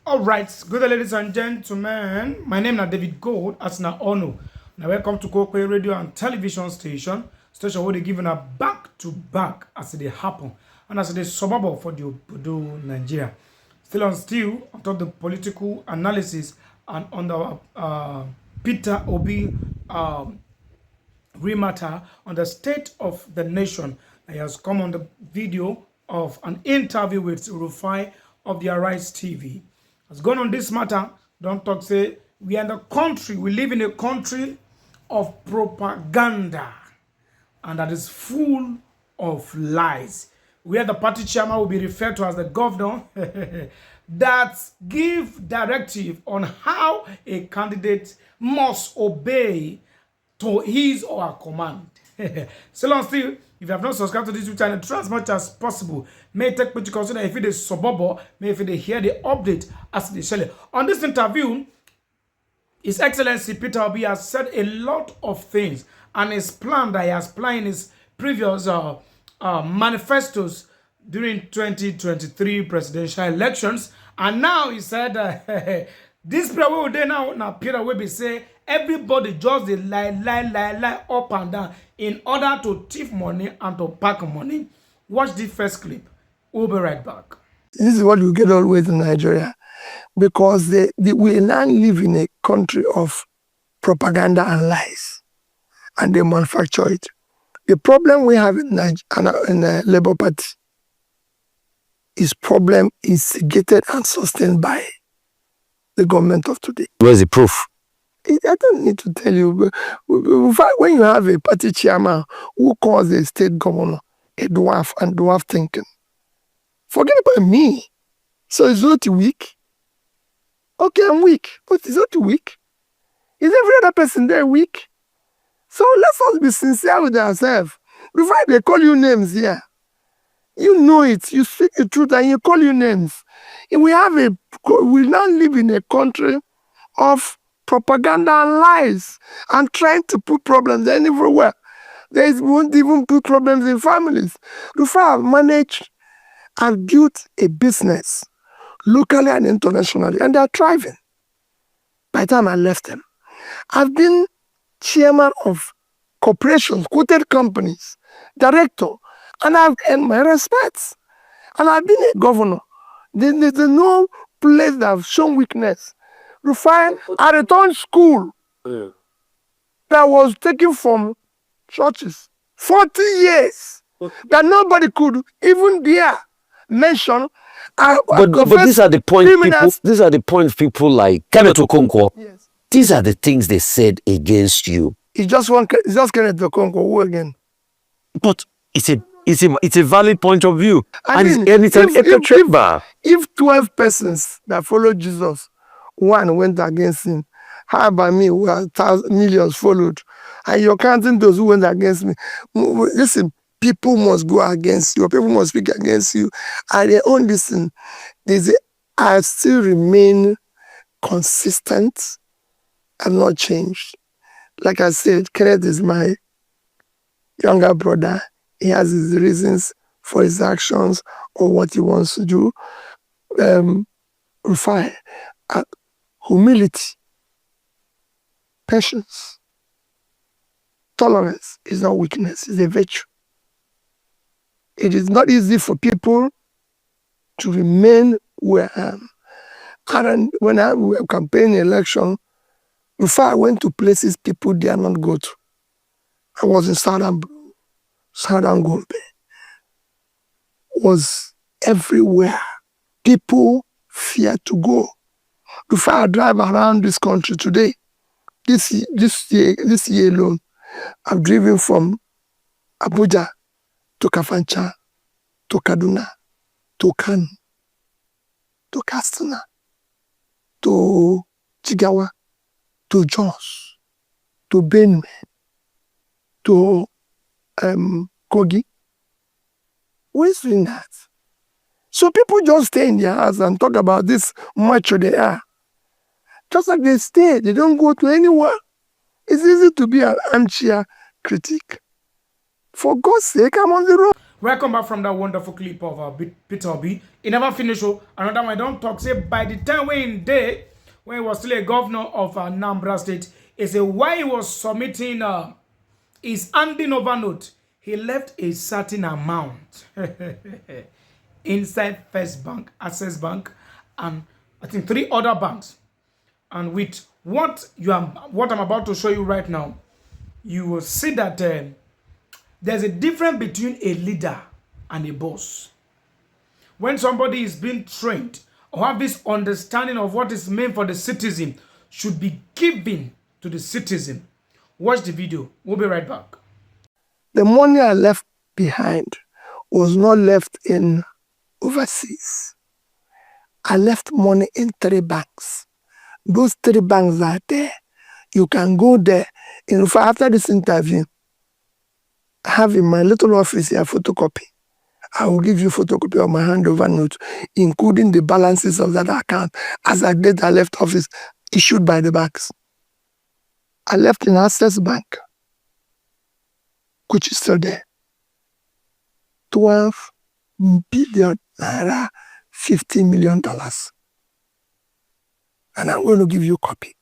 All right, good day, ladies and gentlemen. My name is David Gold, as na ono. Now welcome to Kokwe Radio and Television Station where they giving a back to back as they happen and as they suburb for the Obodo, Nigeria. Still on top the political analysis and on the Peter Obi rematter on the state of the nation. He has come on the video of an interview with Rufai of the Arise TV. Has gone on this matter. Don't talk say we are in the country. We live in a country of propaganda, and that is full of lies. Where the party chairman will be referred to as the governor that give directive on how a candidate must obey to his or her command. So long still, if you have not subscribed to this YouTube channel, try as much as possible. May take picture consider if it is suburb, may if they hear the update as they share. On this interview, His Excellency Peter Obi has said a lot of things, and his plan that he has planned in his previous manifestos during 2023 presidential elections. And now he said this prayer will day now Peter will be say everybody just dey lie up and down in order to thief money and to pack money. Watch the first clip. We'll be right back. This is what you get always in Nigeria, because we now live in a country of propaganda and lies, and they manufacture it. The problem we have in the Labour Party is problem instigated and sustained by the government of today. Where's the proof? I don't need to tell you. But when you have a party chairman who calls a state governor a dwarf and dwarf thinking, forget about me. So it's not weak. Okay, I'm weak, but it's not weak. Is every other person there weak? So let's all be sincere with ourselves. Before they call you names here, you know it. You speak the truth and you call you names. We now live in a country of propaganda and lies and trying to put problems everywhere. They won't even put problems in families. Rufai managed and built a business locally and internationally, and they're thriving. By the time I left them, I've been chairman of corporations, quoted companies, director, and I've earned my respects. And I've been a governor. There's no place that I've shown weakness. Rufai, I returned school that was taken from churches 40 years that nobody could even dare mention. But these are the point people. These are the points people like Kenneth Okonkwo. Yes. These are the things they said against you. It's just Kenneth Okonkwo. Who again? But it's a valid point of view, And it's an echo chamber. If 12 persons that followed Jesus, one went against him, how about me, who have millions followed, and you're counting those who went against me? Listen, people must go against you, people must speak against you, and they own listen. They say, I still remain consistent and not changed. Like I said, Kenneth is my younger brother. He has his reasons for his actions or what he wants to do. Rufai, humility, patience, tolerance is not weakness, it's a virtue. It is not easy for people to remain where I am. And when I was campaigning election, Rufai went to places people dare not go to. I was in Southern Gombe. Was everywhere. People fear to go. Before I drive around this country today, this year alone, I've driven from Abuja to Kafancha, to Kaduna, to Kano, to Katsina, to Jigawa, to Jos, to Benue, to Kogi. Who is doing that? So people just stay in their house and talk about this macho they are. Just like they stay, they don't go to anywhere. It's easy to be an armchair critic. For God's sake, I'm on the road. Welcome back from that wonderful clip of Peter Obi. He never finished. Another one I don't talk. Say by the time when he was still a governor of Anambra State, he said why he was submitting his handing over note, he left a certain amount inside First Bank, Access Bank, and I think 3 other banks. And with what I'm about to show you right now, you will see that there's a difference between a leader and a boss. When somebody is being trained or have this understanding of what is meant for the citizen should be given to the citizen. Watch the video. We'll be right back. The money I left behind was not left in overseas. I left money in 3 banks. Those 3 banks are there. You can go there. In fact, after this interview, I have in my little office here a photocopy. I will give you a photocopy of my handover note, including the balances of that account as I did I left office, issued by the banks. I left in Access Bank, which is still there. 12 billion naira, $50 million. And I'm going to give you a copy.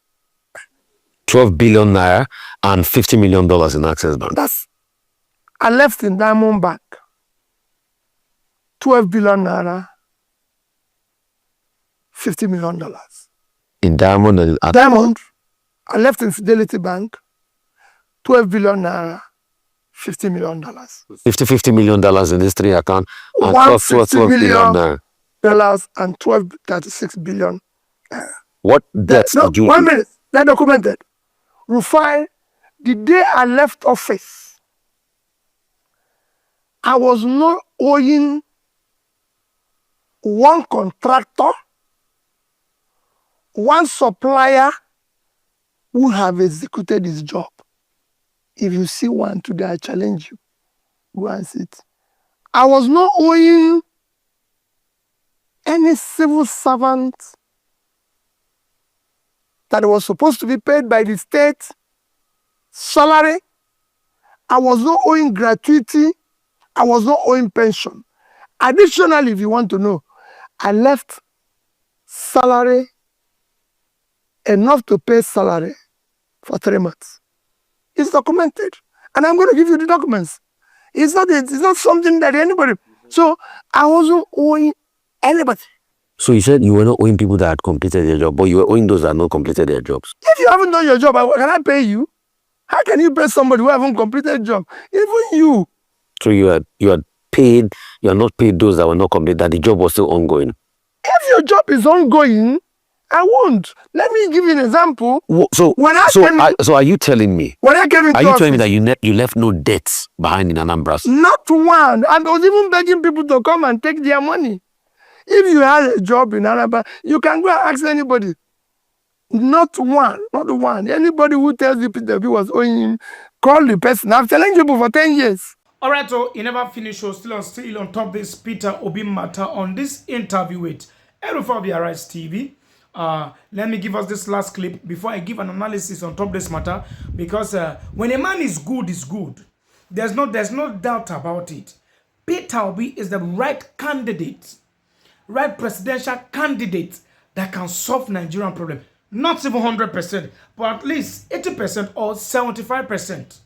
12 billion naira and $50 million in Access Bank. I left in Diamond Bank. 12 billion naira, $50 million. In Diamond? Diamond. I left in Fidelity Bank. 12 billion naira, $50 million. $50 million in these 3 accounts. And 12 billion naira. And 36 billion. What debts did you... 1 minute. They're documented. Rufai, the day I left office, I was not owing one contractor, one supplier who have executed his job. If you see one today, I challenge you. Go and sit. I was not owing any civil servant that was supposed to be paid by the state salary. I was not owing gratuity. I was not owing pension. Additionally, if you want to know, I left salary, enough to pay salary for 3 months. It's documented. And I'm going to give you the documents. It's not something that anybody... So I wasn't owing anybody. So you said you were not owing people that had completed their job, but you were owing those that had not completed their jobs. If you haven't done your job, can I pay you? How can you pay somebody who haven't completed a job? Even you. So you had paid, you are not paid those that were not completed, that the job was still ongoing. If your job is ongoing, I won't. Let me give you an example. So are you telling me? When I came into Are you telling me that you left no debts behind in Anambra? Not one. I was even begging people to come and take their money. If you had a job in Anambra, you can go and ask anybody. Not one. Anybody who tells you Peter B was owing him, call the person. I've challenged people for 10 years. All right, so he never finished. So still on top of this Peter Obi matter on this interview with Erufai of the Arise TV. Let me give us this last clip before I give an analysis on top of this matter, because when a man is good, there's no doubt about it. Peter Obi is the right candidate, right presidential candidate that can solve Nigerian problem. Not even 100%, but at least 80% or 75%.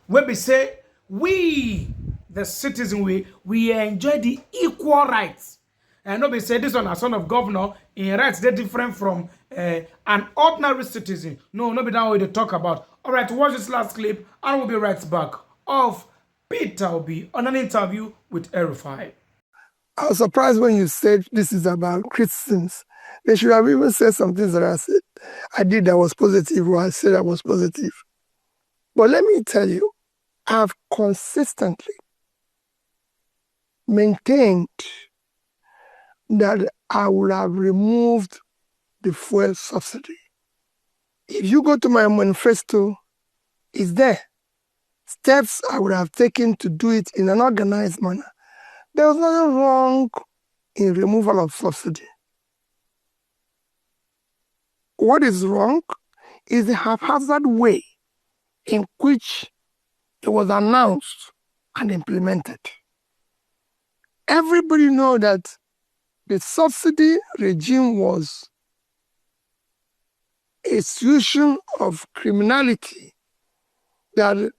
Where we say we, the citizen, we enjoy the equal rights. And nobody say this one, a son of governor, in rights they're different from an ordinary citizen. No, nobody that way they talk about. All right, watch this last clip, and we'll be right back of Peter Obi on an interview with Erufai. I was surprised when you said this is about Christians. They should have even said some things that I said. I did that was positive, or I said I was positive. But let me tell you, I've consistently maintained that I would have removed the fuel subsidy. If you go to my manifesto, it's there. Steps I would have taken to do it in an organized manner. There was nothing wrong in removal of subsidy. What is wrong is the haphazard way in which it was announced and implemented. Everybody know that the subsidy regime was a solution of criminality, that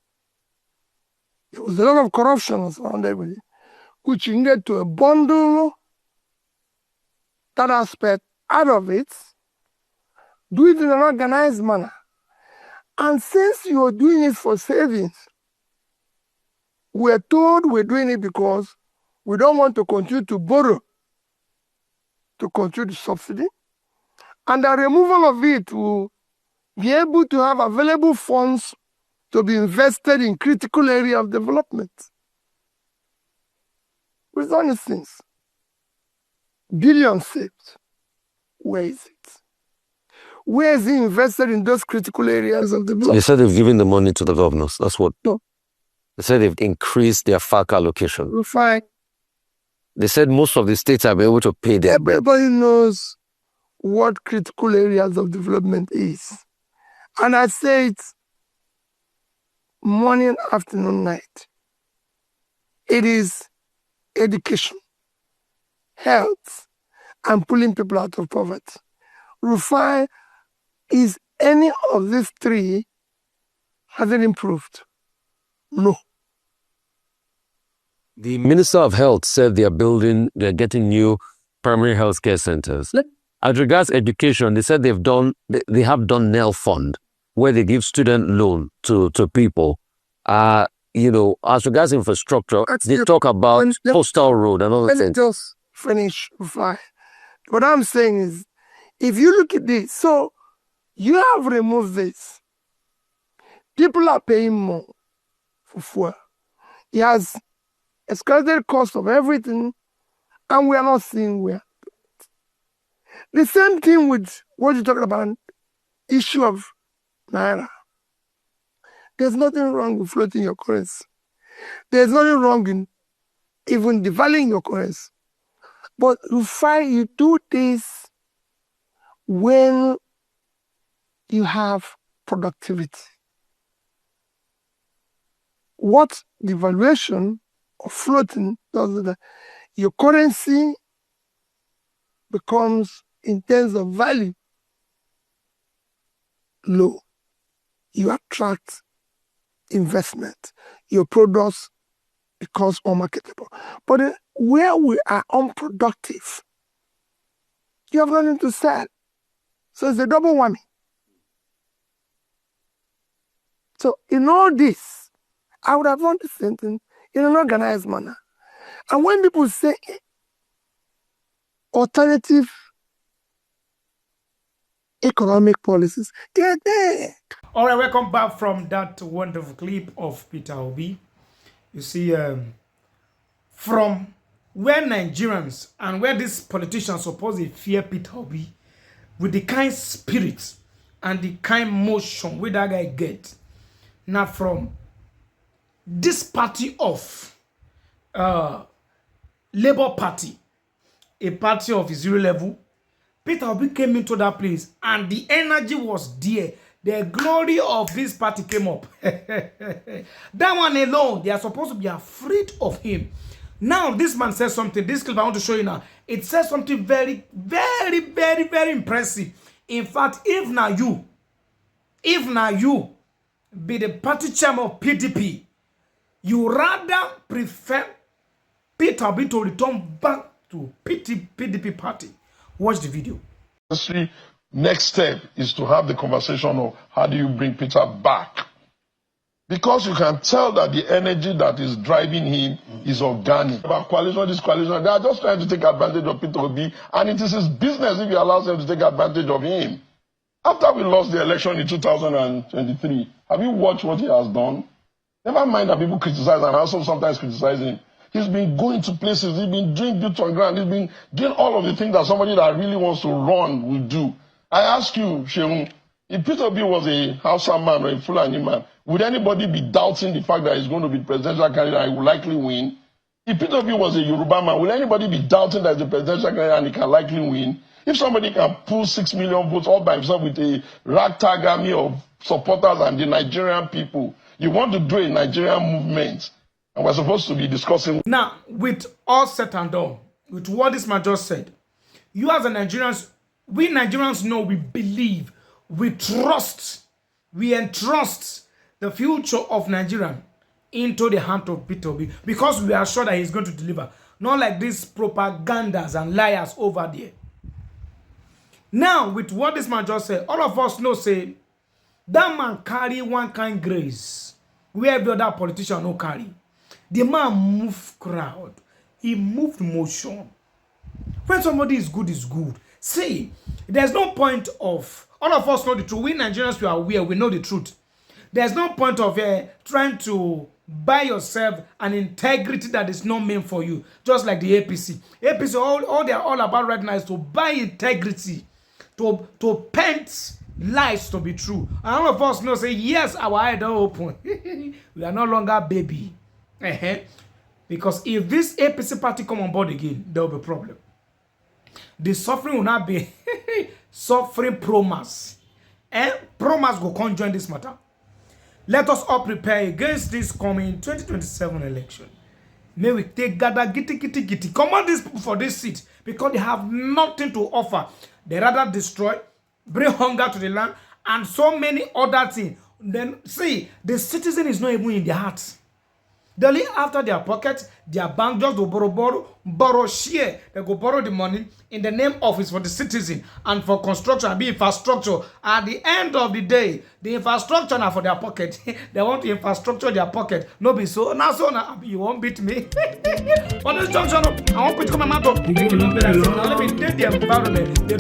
there was a lot of corruption around everybody, which needed to bundle that aspect out of it, do it in an organized manner. And since you're doing it for savings, we're told we're doing it because we don't want to continue to borrow to continue the subsidy. And the removal of it will be able to have available funds to be invested in critical area of development. With honest things, billions saved. Where is it? Where is he invested in those critical areas of development? They said they've given the money to the governors. That's what. No. They said they've increased their FAC allocation. We're fine. They said most of the states have been able to pay their bill. Everybody knows what critical areas of development is. And I say it morning, afternoon, night. It is education, health, and pulling people out of poverty. Rufai, is any of these three, has it improved? No. The Minister of Health said they're getting new primary health care centers. As regards education, they said they have done NEL Fund, where they give student loan to people. As regards infrastructure, they talk about Postal Road and other things. Let me just finish, Rufai. What I'm saying is, if you look at this, so you have removed this. People are paying more for fuel. It has escalated cost of everything, and we are not seeing where. The same thing with what you're talking about, issue of Naira. There's nothing wrong with floating your currency. There's nothing wrong in even devaluing your currency. But you do this when you have productivity. What devaluation or floating does is that your currency becomes, in terms of value, low. You attract investment. Your products becomes unmarketable. But where we are unproductive, you have nothing to sell. So it's a double whammy. So in all this, I would have done the same thing in an organized manner. And when people say alternative economic policies, they're there. All right, welcome back from that wonderful clip of Peter Obi. You see, from where Nigerians and where these politicians supposedly fear Peter Obi, with the kind spirit and the kind motion where that guy get, now from this party of Labour Party, a party of zero level, Peter Obi came into that place and the energy was there. The glory of this party came up. That one alone, they are supposed to be afraid of him. Now, this man says something. This clip I want to show you now. It says something very, very, very, very impressive. In fact, if now you be the party chairman of PDP, you rather prefer Peter Obi to return back to PDP party. Watch the video. Next step is to have the conversation of how do you bring Peter back? Because you can tell that the energy that is driving him is organic. About coalition, this coalition, they are just trying to take advantage of Peter Obi, and it is his business if he allows them to take advantage of him. After we lost the election in 2023, have you watched what he has done? Never mind that people criticize and also sometimes criticize him. He's been going to places, he's been doing boots on ground, he's been doing all of the things that somebody that really wants to run will do. I ask you, Sheung, if Peter Obi was a Hausa man or a Fulani man, would anybody be doubting the fact that he's going to be presidential candidate and he will likely win? If Peter Obi was a Yoruba man, will anybody be doubting that he's a presidential candidate and he can likely win? If somebody can pull 6 million votes all by himself with a ragtag army of supporters and the Nigerian people, you want to do a Nigerian movement, And we're supposed to be discussing. Now, with all said and done, with what this man just said, you as a Nigerians, we Nigerians know, we believe, we trust, we entrust the future of Nigeria into the hand of Peter Obi because we are sure that he's going to deliver. Not like these propagandas and liars over there. Now, with what this man just said, all of us know, say, that man carry one kind grace where every other politician no carry. The man moved crowd. He moved motion. When somebody is good, is good. See, there's no point of, all of us know the truth. We Nigerians, we are aware, we know the truth. There's no point of trying to buy yourself an integrity that is not meant for you. Just like the APC. APC, all they're all about right now is to buy integrity, to paint lies to be true. And all of us know, say, yes, our eyes are open. We are no longer baby. Because if this APC party come on board again, there will be a problem. The suffering will not be suffering promise. Promise will come join this matter. Let us all prepare against this coming 2027 election. May we take gather gitty. Command these people for this seat because they have nothing to offer. They rather destroy, bring hunger to the land, and so many other things. Then see, the citizen is not even in their hearts. They live after their pocket, their bank just go borrow share. They go borrow the money in the name of it's for the citizen and for construction and be infrastructure. At the end of the day, the infrastructure are for their pocket. They want to infrastructure their pocket. No be so. Now you won't beat me. For this junction, I want to come and out of let me take the environment. The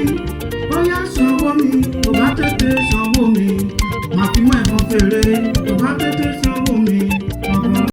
to Bóyá sanwó mi, tó bá tètè sanwó mi, màá fi mọ́ ẹ̀fọn fèrè, tó bá tètè sanwó mi.